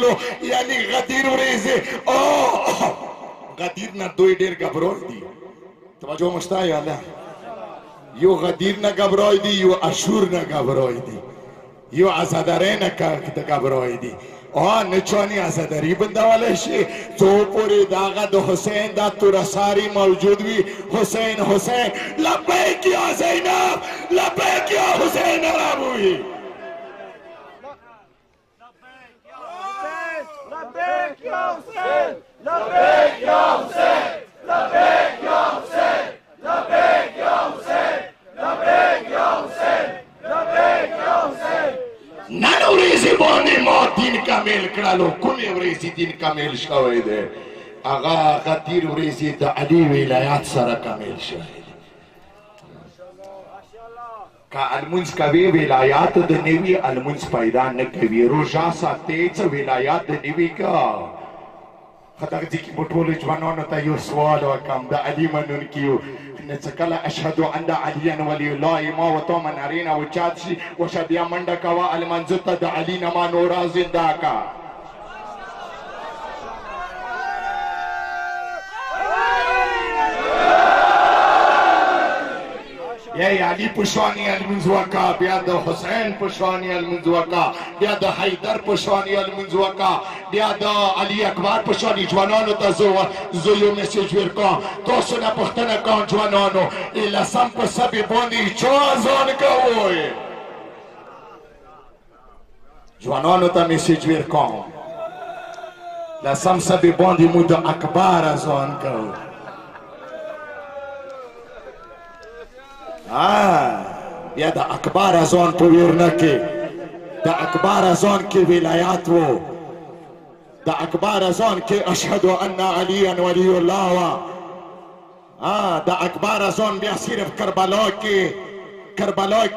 والو یعنی غدیر ورېځې غدیر نه دوی ډېر ګبروي دي توجه مو شته یا نه یو غدیر نه ګبروي دي یو اشور نه ګبروي دي یو عزاداری نه ګبروي دي نچانی عزاداری بندولی شي څو پورې د هغه د حسین دا تورساری موجود وي حسین حسین لبیک یا زینب لبیک یا حسین رابوي لبیک یا حسین لبیک یا حسین لبیک یا حسین لبیک یا حسین لبیک یا حسین لبیک یا حسین نن ورځې باندې ما دین کامل کړلو کومې ورځې دین کامل شوی دی هغه غدیر ورځې د علي ولایت سره کامل شوی دی که المونځ کوې ولایت د نوي المونځ پیدا نه کوي روژه ساتې څه ولایت د نوي که دغه ځای کې به ټولو ځوانانو ته یو سوال وکړم د علي منونکي یو نه څه کله اشهد ان علیا ولی الله ما وتا من ارینا وچات شي وشه بیا منډه کوه المنځو ته د علي نه ما نورا زنده کا یا علی پشوانی المنځ وکړه بیا د حسین پشوانی المنځ وکړه بیا د حیدر پشوانی المنځ وکړه بیا د علي اکبر پشوانی ځوانانو ته زه یو میسیج ورکوم تاسو نه پوښتنه کوم ځوانانو لسم په سبې باندې چا اذان کوئ ځوانانو ته میسیج ورکوم لسم سبې باندې مو د اکبر اذان کوو بیا د اکبر اذان په ویرنه کې د اکبر اذان کې ولایت و د اکبر اذان کې اشهد ان علیا ولی الله و د اکبر اذان بیا صرف کربلا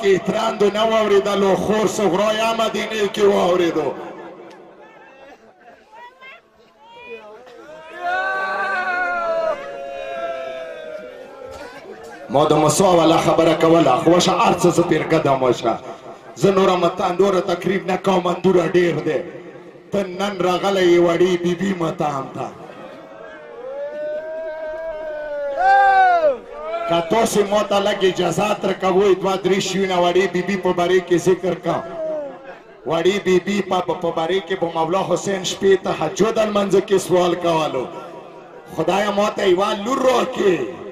کې ترندو نه واورېدلو خور صغرا مدینې کې واورېدو ما د مسا والا خبره کوله خو وشه هر څه زه تېر قدم وشه زه نوره نوره تقریب نه کوم اندوره ډېر دی ته نن راغلی یې وړې بیبي متام ته که تاسې ما ته لږ اجازات راکوئ دوه درې شیونه وړې بیبي په باره کې ذکر کوم وړې بیبي په باره کې به مولا حسین شپې تهجد لمانځه کې سوال کولو خدایه ما ته یوه لور راکړې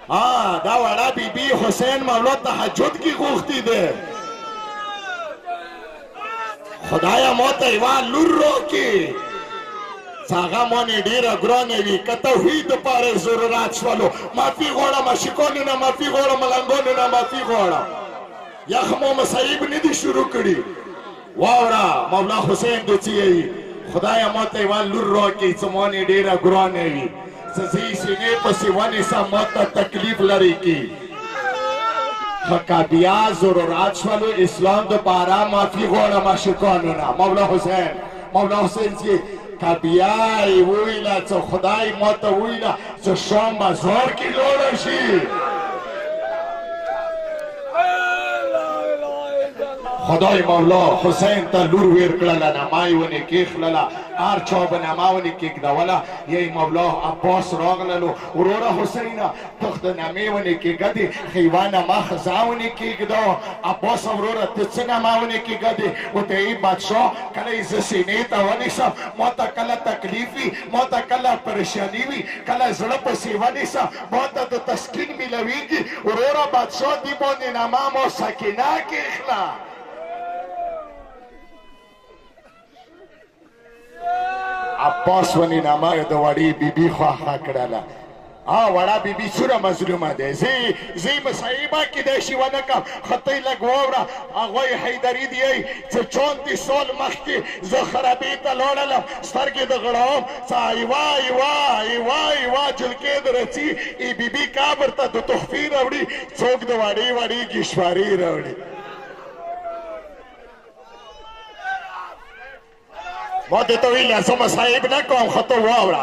دا وړه بیبي حسین مولا تهجد کې غوښتي دی خدایه ما ته یوه لور راکړې څه هغه مانې ډېره ګرانه وي که توحید دپاره یې ضرورت شولو معافي غواړم عاشقانو نه معافي غواړم ملنګانو نه معافي غواړم یخ مو مصیب نه دي شروع کړي واوره مولا حسین دې څه یې خدایه ما ته یوه لور راکړې څه مانې ډېره ګرانه وي سزی سینې پسې ونیسه ما ته تکلیف لري کی که بیا ضرورت شولو اسلام دپاره معافي غواړم عاشقانو نه مولا حسین چې که بیا یې وویله څه خدای ما ته وویله څه شام بازار کې لوړه شي خدای مولا حسین ته لور ویر کړله نما یې ونې کېښلله هر چا به نما ونې کېږدوله یې مولا عباس راغللو وروره حسینه تخ د نمې ونې کېږدې خیوه نما ښځه ونې کېږده عباس وروره ته څه نما ونې کېږدې ورته یې بادشاه کله یې زه سینې ته ونیسم ما ته کله تکلیف وي ما ته کله پریشاني وي کله زړه پسې ونیسم ما ته د تسکین میلویږي وروره بادشاه دې باندې نما ما سکینه کېښله عباس ونی نامه د وړې بیبي خواښه کړله وړه بیبي څومره مظلومه دی زه مصیبه کیدای شي ونه کړم خو ته یې لږ واوره هغوی حیدري دی چې 34 سال مخکې زه خرابې ته لاړلم سترګې د غړوم څه یوه جلکې د رڅي ای بیبي قبر ته د تحفې راوړي څوک د وړې ګیشوارې راوړي ما دې ته ویله زه مصایب نه کوم خو ته واوره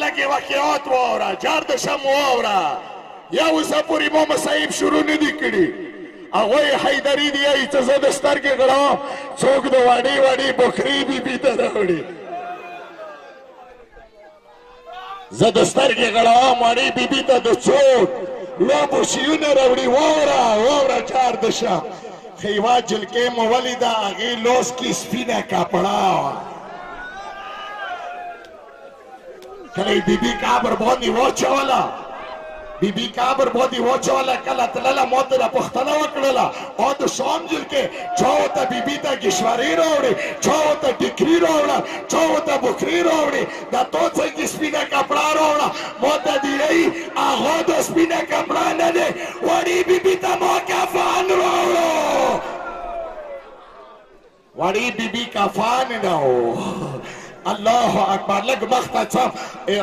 لږې واقعات واوره جار د شم واوره یا اوسه پورې ما مصایب شروع نه دي کړي هغوی حیدري دي چې زه د سترګې غړوم څوک د وړې وړې بخري بیبي ته راوړي زه د سترګې غړوم وړې بیبي ته د څوک لوبو شیونه راوړي واوره چار د شه خیوا جلکې مو ولیده هغې لوس کې سپینه کپړه وه کله یې بیبي کابر باندې واچوله بیبي کابر باندې واچوله کله تلله ما ته نه پوښتنه وکړله او د شام جلکې چا ورته بیبي ته ګشورې راوړې چا ورته ټیکري راوړه چا ورته بخري راوړې دا تو څنګه سپینه کپړه راوړه ما ته دیرئ هغه د سپینه کپړه نه دی وړې بیبي ته ما کفن راوړو وړې بیبي کفن نه و الله اکبر لږ مخته څم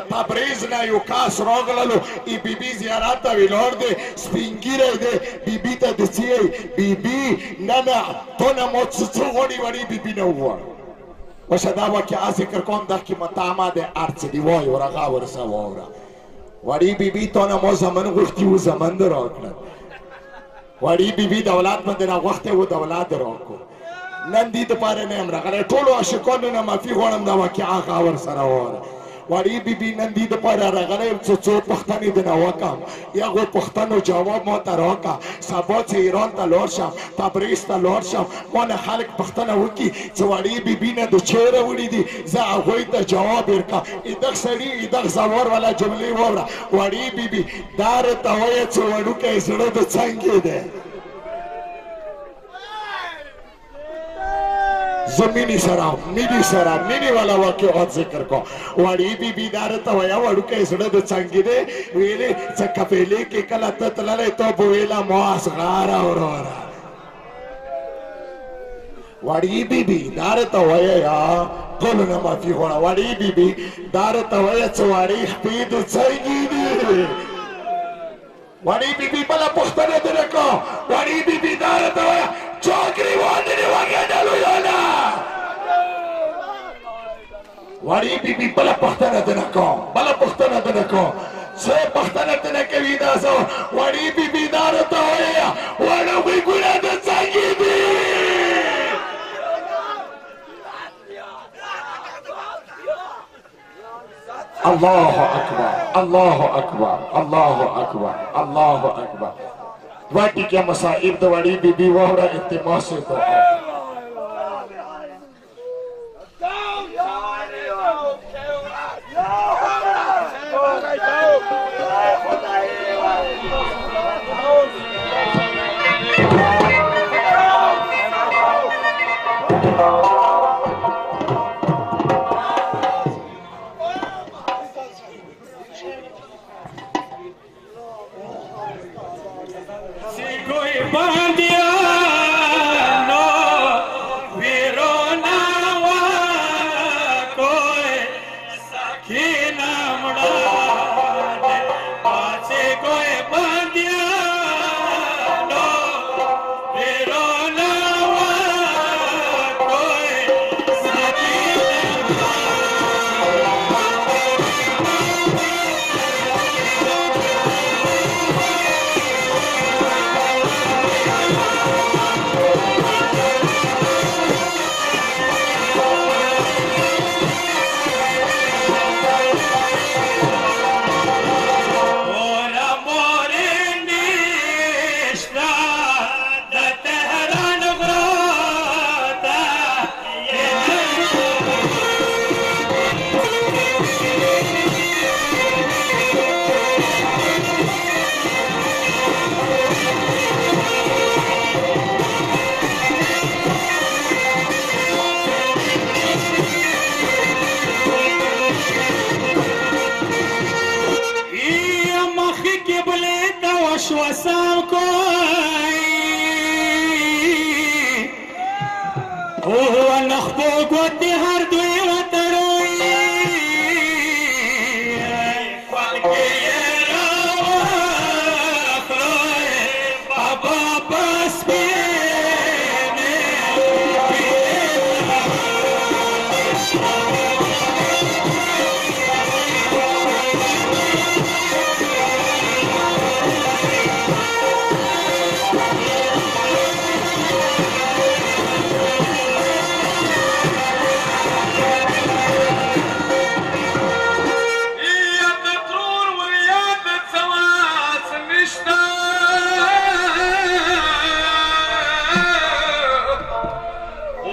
تبریز نه یو کاس راغللو ای بیبي زیارت ته ولاړ دی سپین ږیری دی بیبي ته د څه یې بیبي نه تو نه مو څه غواړي وړې بیبي نه ووایه وشه دا واقعه ذکر کوم دغکې مطعمه دی هر څه دي وایه ورغه ورسه واوره وړې بیبي تو نه مو زمن غوښتي وو زمن دې راکړل وړې بیبي د اولاد باندې راغوښتی وو د اولاد دې راکړو نن دې دپاره نه یم راغلی ټولو عاشقانو نه معافي غواړم دا واقعه هغه ورسره واوره وړې بیبي نن دې دپاره راغلی یم څه څو پوښتنې دې نه وکړم هغو پوښتنو جواب ما ته راکړه سبا چې ایران ته لاړ شم تبریز ته لاړ شم ما نه خلک پوښتنه وکړي چې وړې بیبي نه د چیرې وړي دي زه هغوی ته جواب ورکړم دغ سړي دغ زوار والا جملې واوره وړې بیبي دا راته وایه چې وړوکی زړه د څنګې دی زه مینې سره مینې والا واقعات ذکر کوم وړې بیبي دا راته وایه وړوکی زړه د څنګې دی ویلې چې کپیلې کې کله ته تللی ته به ویله ما اصغاره وروره وړې بیبي دا راته وایه یا ټولو نه معافي غواړه وړې بیبي دا راته وایه چې وړې خپې د څنګې دي وړې بیبي بله پوښتنه دې نه کوم وړې بیبي دا راته وایه چاګریوان دې وګڼلو یا نه وړې بیبي بله پوښتنه دې نه کوم څه پوښتنه دې نه کوي دا زه وړې بیبي دا راته وایه وړوکي ګونه د څنګې دي الله اکبر الله اکبر الله اکبر الله اکبر دوه ټکه مصائب د وړې بیبي واوره التماس یې کوم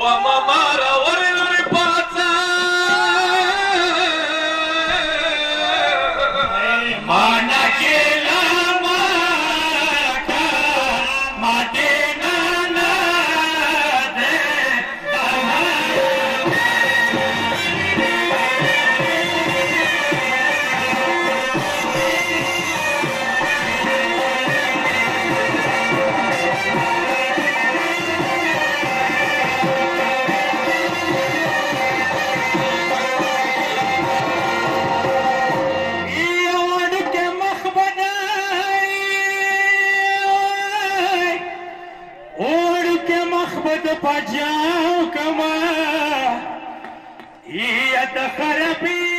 وممارا ورلوري باتا مانا كلا ماكا مدينة نادي पजाओ कमा ये खरबी